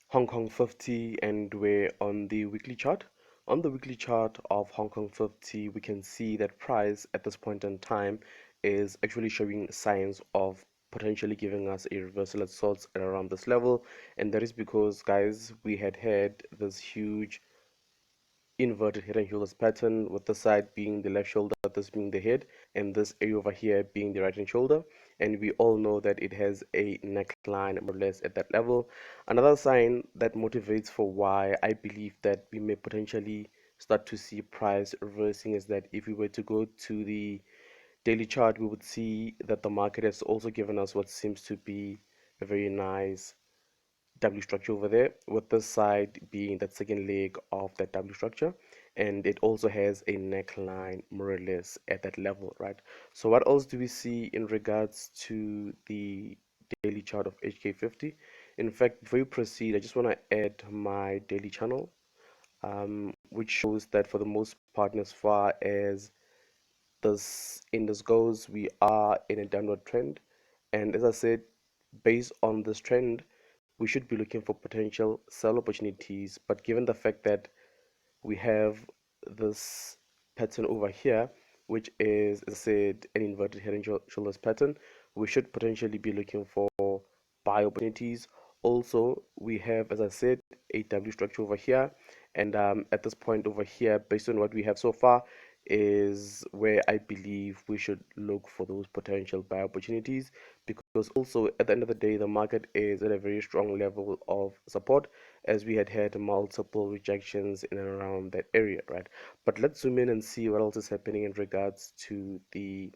Hong Kong 50, and we're on the weekly chart. On the weekly chart of Hong Kong 50, we can see that price at this point in time is actually showing signs of potentially giving us a reversal of sorts at around this level, and that is because, guys, we had this huge inverted head and shoulders pattern, with the side being the left shoulder, this being the head, and this area over here being the right hand shoulder. And we all know that it has a neckline more or less at that level. Another sign that motivates for why I believe that we may potentially start to see price reversing is that if we were to go to the daily chart, we would see that the market has also given us what seems to be a very nice W structure over there, with this side being that second leg of that W structure, and it also has a neckline more or less at that level, right? So what else do we see in regards to the daily chart of HK50? In fact, before you proceed, I just want to add my daily channel, which shows that for the most part, as far as this index goes, we are in a downward trend, and as I said, based on this trend, we should be looking for potential sell opportunities. But given the fact that we have this pattern over here, which is, as I said, an inverted head and shoulders pattern, we should potentially be looking for buy opportunities. Also, we have, as I said, a W structure over here, and at this point over here, based on what we have so far, is where I believe we should look for those potential buy opportunities, because also at the end of the day, the market is at a very strong level of support, as we had multiple rejections in and around that area, right? But let's zoom in and see what else is happening in regards to the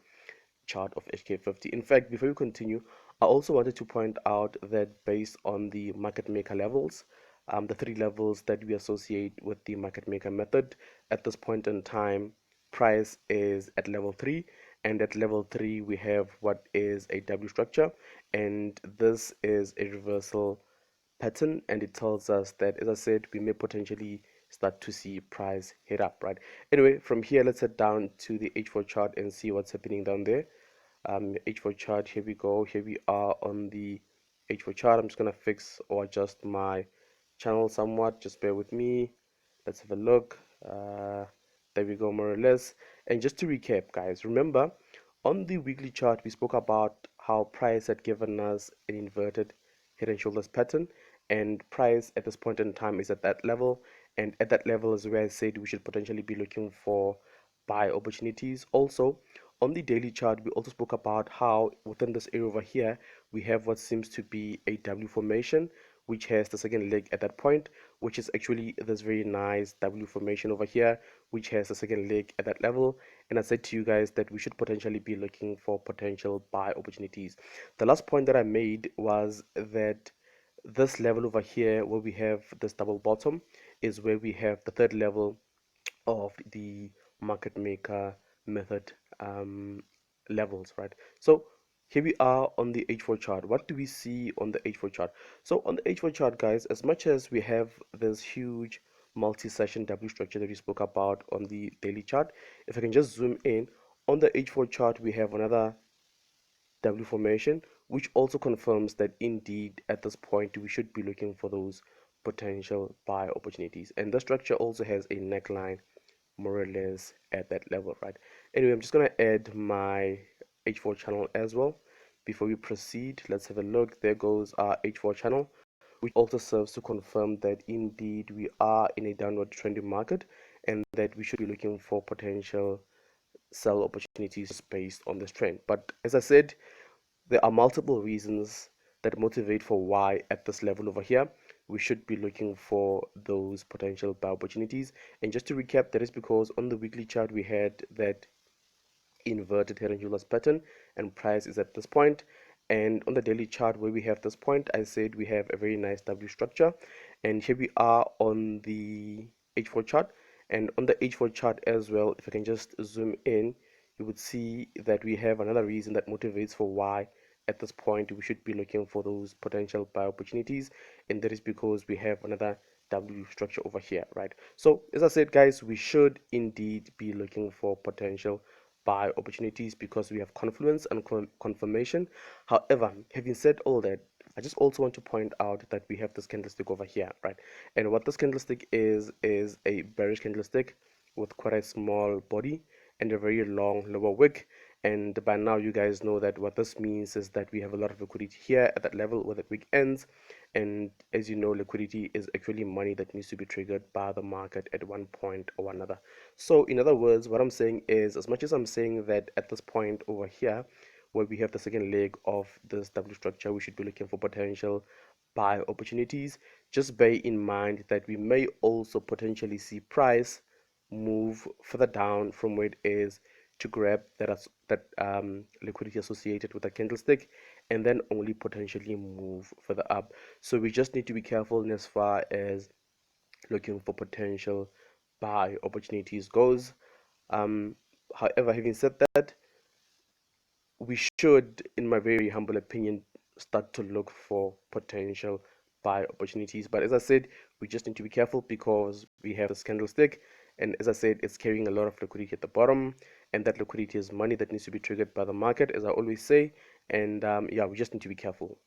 chart of HK50. In fact, before we continue, I also wanted to point out that based on the market maker levels, the three levels that we associate with the market maker method, at this point in time, price is at level 3, and at level 3 we have what is a W structure, and this is a reversal pattern, and it tells us that, as I said, we may potentially start to see price head up, right? Anyway, from here, let's head down to the H4 chart and see what's happening down there. H4 chart, here we go. Here we are on the H4 chart. I'm just gonna fix or adjust my channel somewhat. Just bear with me. Let's have a look. There we go, more or less. And just to recap, guys, remember on the weekly chart we spoke about how price had given us an inverted head and shoulders pattern, and price at this point in time is at that level, and at that level is where I said we should potentially be looking for buy opportunities. Also, on the daily chart, we also spoke about how within this area over here, we have what seems to be a W formation, which has the second leg at that point, which is actually this very nice W formation over here, which has the second leg at that level. And I said to you guys that we should potentially be looking for potential buy opportunities. The last point that I made was that this level over here, where we have this double bottom, is where we have the third level of the market maker method levels, right? So here we are on the H4 chart. What do we see on the H4 chart? So on the H4 chart, guys, as much as we have this huge multi-session W structure that we spoke about on the daily chart, if I can just zoom in on the H4 chart, we have another W formation, which also confirms that indeed at this point we should be looking for those potential buy opportunities. And the structure also has a neckline more or less at that level, right? Anyway, I'm just gonna add my H4 channel as well. Before we proceed, let's have a look. There goes our H4 channel, which also serves to confirm that indeed we are in a downward trending market, and that we should be looking for potential sell opportunities based on this trend. But as I said, there are multiple reasons that motivate for why at this level over here we should be looking for those potential buy opportunities. And just to recap, that is because on the weekly chart we had that inverted head and shoulders pattern, and price is at this point. And on the daily chart where we have this point, I said we have a very nice W structure, and here we are on the H4 chart. And on the H4 chart as well, if I can just zoom in, you would see that we have another reason that motivates for why at this point we should be looking for those potential buy opportunities, and that is because we have another W structure over here, right? So as I said, guys, we should indeed be looking for potential buy opportunities because we have confluence and confirmation. However, having said all that, I just also want to point out that we have this candlestick over here, right? And what this candlestick is a bearish candlestick with quite a small body and a very long lower wick. And by now, you guys know that what this means is that we have a lot of liquidity here at that level where the wick ends. And as you know, liquidity is actually money that needs to be triggered by the market at one point or another. So, in other words, what I'm saying is, as much as I'm saying that at this point over here, where we have the second leg of this W structure, we should be looking for potential buy opportunities. Just bear in mind that we may also potentially see price move further down from where it is to grab that liquidity associated with the candlestick, and then only potentially move further up. So we just need to be careful in as far as looking for potential buy opportunities goes. um, However, having said that, we should, in my very humble opinion, start to look for potential buy opportunities. But as I said, we just need to be careful because we have this candlestick, and as I said, it's carrying a lot of liquidity at the bottom, and that liquidity is money that needs to be triggered by the market, as I always say. And yeah, we just need to be careful.